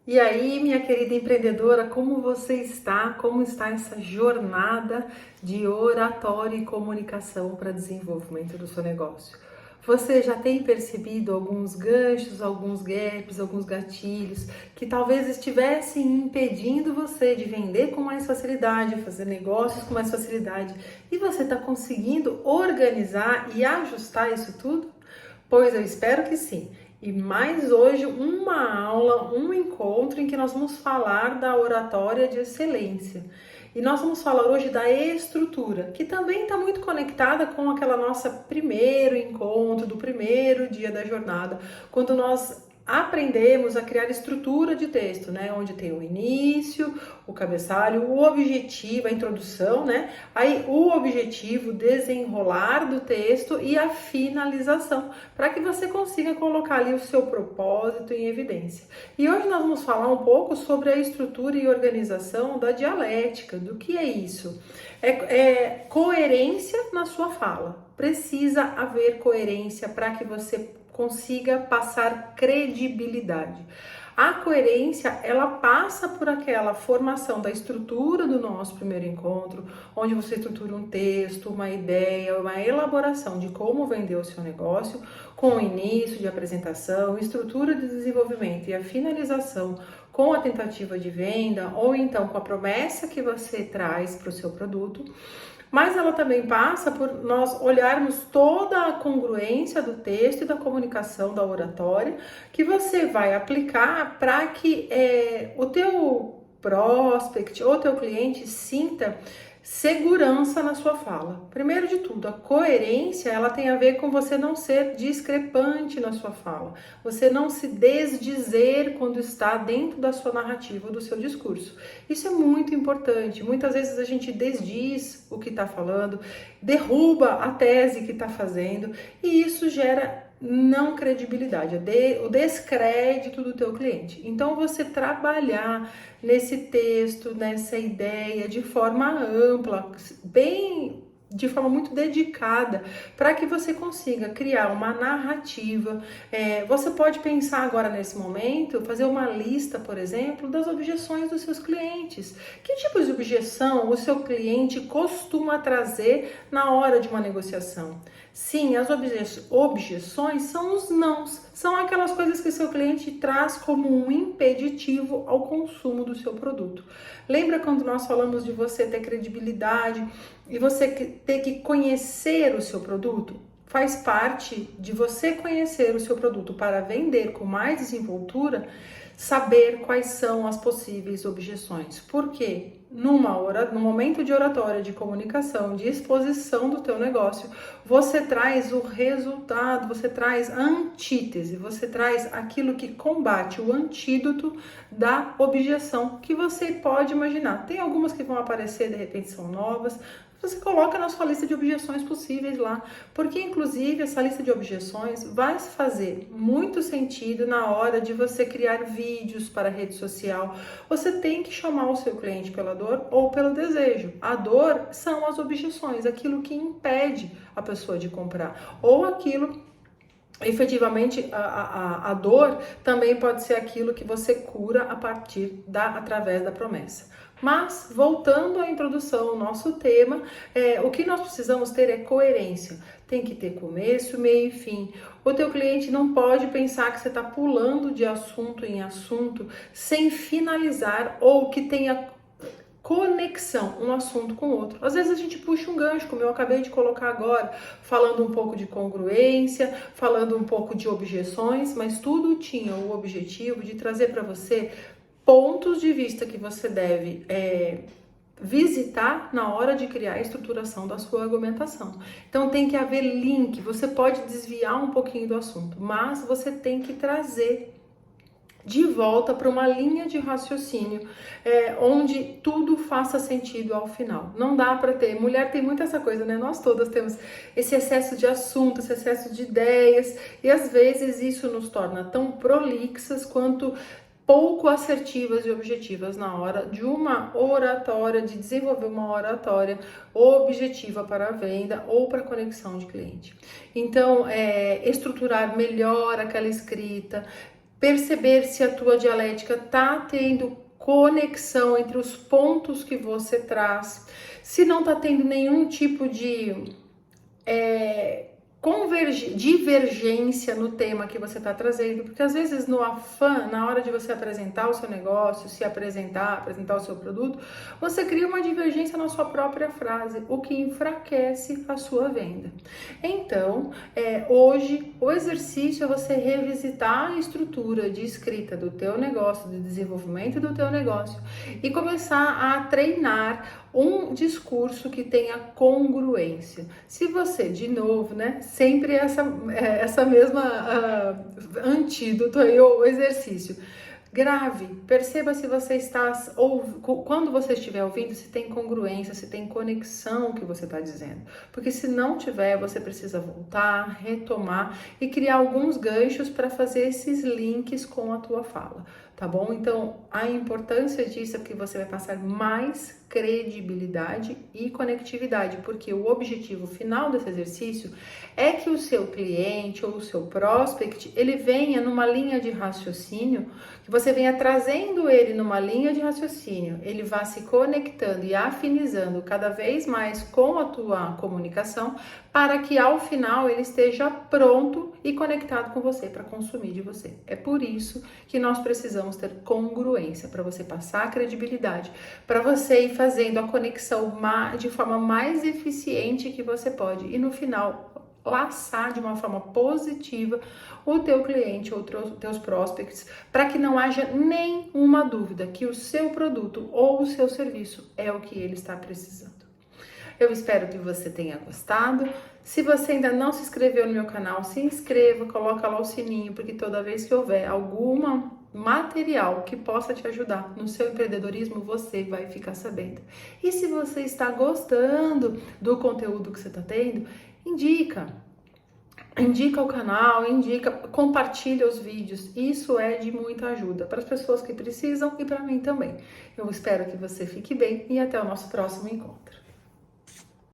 E aí, minha querida empreendedora, como você está? Como está essa jornada de oratória e comunicação para desenvolvimento do seu negócio? Você já tem percebido alguns ganchos, alguns gaps, alguns gatilhos que talvez estivessem impedindo você de vender com mais facilidade, fazer negócios com mais facilidade, e você está conseguindo organizar e ajustar isso tudo? Pois eu espero que sim. E mais hoje uma aula, um encontro em que nós vamos falar da oratória de excelência. E nós vamos falar hoje da estrutura, que também está muito conectada com aquela nossa primeiro encontro, do primeiro dia da jornada, quando nós aprendemos a criar estrutura de texto, né? Onde tem o início, o cabeçalho, o objetivo, a introdução, né? Aí o objetivo, desenrolar do texto e a finalização, para que você consiga colocar ali o seu propósito em evidência. E hoje nós vamos falar um pouco sobre a estrutura e organização da dialética. Do que é isso? É coerência na sua fala. Precisa haver coerência para que você consiga passar credibilidade. A coerência, ela passa por aquela formação da estrutura do nosso primeiro encontro, onde você estrutura um texto, uma ideia, uma elaboração de como vender o seu negócio, com o início de apresentação, estrutura de desenvolvimento e a finalização com a tentativa de venda ou então com a promessa que você traz para o seu produto. Mas ela também passa por nós olharmos toda a congruência do texto e da comunicação da oratória que você vai aplicar para que o teu prospect ou teu cliente sinta segurança na sua fala. Primeiro de tudo, a coerência, ela tem a ver com você não ser discrepante na sua fala, você não se desdizer quando está dentro da sua narrativa ou do seu discurso. Isso é muito importante. Muitas vezes a gente desdiz o que está falando, derruba a tese que está fazendo, e isso gera não credibilidade, o descrédito do teu cliente. Então você trabalhar nesse texto, nessa ideia de forma ampla, de forma muito dedicada, para que você consiga criar uma narrativa. Você pode pensar agora nesse momento, fazer uma lista, por exemplo, das objeções dos seus clientes. Que tipos de objeção o seu cliente costuma trazer na hora de uma negociação? Sim, as objeções são os nãos, são aquelas coisas que seu cliente traz como um impeditivo ao consumo do seu produto. Lembra quando nós falamos de você ter credibilidade e você ter que conhecer o seu produto? Faz parte de você conhecer o seu produto para vender com mais desenvoltura, saber quais são as possíveis objeções. Por quê? No momento de oratória, de comunicação, de exposição do teu negócio, você traz o resultado, você traz a antítese, você traz aquilo que combate o antídoto da objeção que você pode imaginar. Tem algumas que vão aparecer, de repente são novas. Você coloca na sua lista de objeções possíveis lá, porque inclusive essa lista de objeções vai fazer muito sentido na hora de você criar vídeos para a rede social. Você tem que chamar o seu cliente pela dor ou pelo desejo. A dor são as objeções, aquilo que impede a pessoa de comprar, ou aquilo. Efetivamente, a dor também pode ser aquilo que você cura através da promessa. Mas, voltando à introdução, ao nosso tema, o que nós precisamos ter é coerência. Tem que ter começo, meio e fim. O teu cliente não pode pensar que você está pulando de assunto em assunto sem finalizar ou que tenha conexão, um assunto com o outro. Às vezes a gente puxa um gancho, como eu acabei de colocar agora, falando um pouco de congruência, falando um pouco de objeções, mas tudo tinha o objetivo de trazer para você pontos de vista que você deve visitar na hora de criar a estruturação da sua argumentação. Então tem que haver link, você pode desviar um pouquinho do assunto, mas você tem que trazer de volta para uma linha de raciocínio onde tudo faça sentido ao final. Não dá para ter, mulher tem muito essa coisa, né? Nós todas temos esse excesso de assunto, esse excesso de ideias, e às vezes isso nos torna tão prolixas quanto pouco assertivas e objetivas na hora de uma oratória, de desenvolver uma oratória objetiva para a venda ou para a conexão de cliente. Então, estruturar melhor aquela escrita, perceber se a tua dialética tá tendo conexão entre os pontos que você traz, se não tá tendo nenhum tipo de divergência no tema que você está trazendo, porque às vezes no afã, na hora de você apresentar o seu negócio, apresentar o seu produto, você cria uma divergência na sua própria frase, o que enfraquece a sua venda. Então, hoje o exercício é você revisitar a estrutura de escrita do teu negócio, de desenvolvimento do teu negócio e começar a treinar um discurso que tenha congruência. Se você, de novo, né, sempre essa mesma antídoto aí, o exercício. Grave, perceba se você está, quando você estiver ouvindo, se tem congruência, se tem conexão que você está dizendo. Porque se não tiver, você precisa voltar, retomar e criar alguns ganchos para fazer esses links com a tua fala, tá bom? Então, a importância disso é que você vai passar mais credibilidade e conectividade, porque o objetivo final desse exercício é que o seu cliente ou o seu prospect, ele venha numa linha de raciocínio, que você venha trazendo ele numa linha de raciocínio, ele vá se conectando e afinizando cada vez mais com a tua comunicação, para que ao final ele esteja pronto e conectado com você para consumir de você. É por isso que nós precisamos ter congruência, para você passar a credibilidade, para você ir fazendo a conexão de forma mais eficiente que você pode e no final laçar de uma forma positiva o teu cliente ou teus prospects, para que não haja nenhuma dúvida que o seu produto ou o seu serviço é o que ele está precisando. Eu espero que você tenha gostado. Se você ainda não se inscreveu no meu canal, se inscreva, coloca lá o sininho, porque toda vez que houver alguma material que possa te ajudar no seu empreendedorismo, você vai ficar sabendo. E se você está gostando do conteúdo que você está tendo, indica o canal, compartilha os vídeos. Isso é de muita ajuda para as pessoas que precisam e para mim também. Eu espero que você fique bem e até o nosso próximo encontro.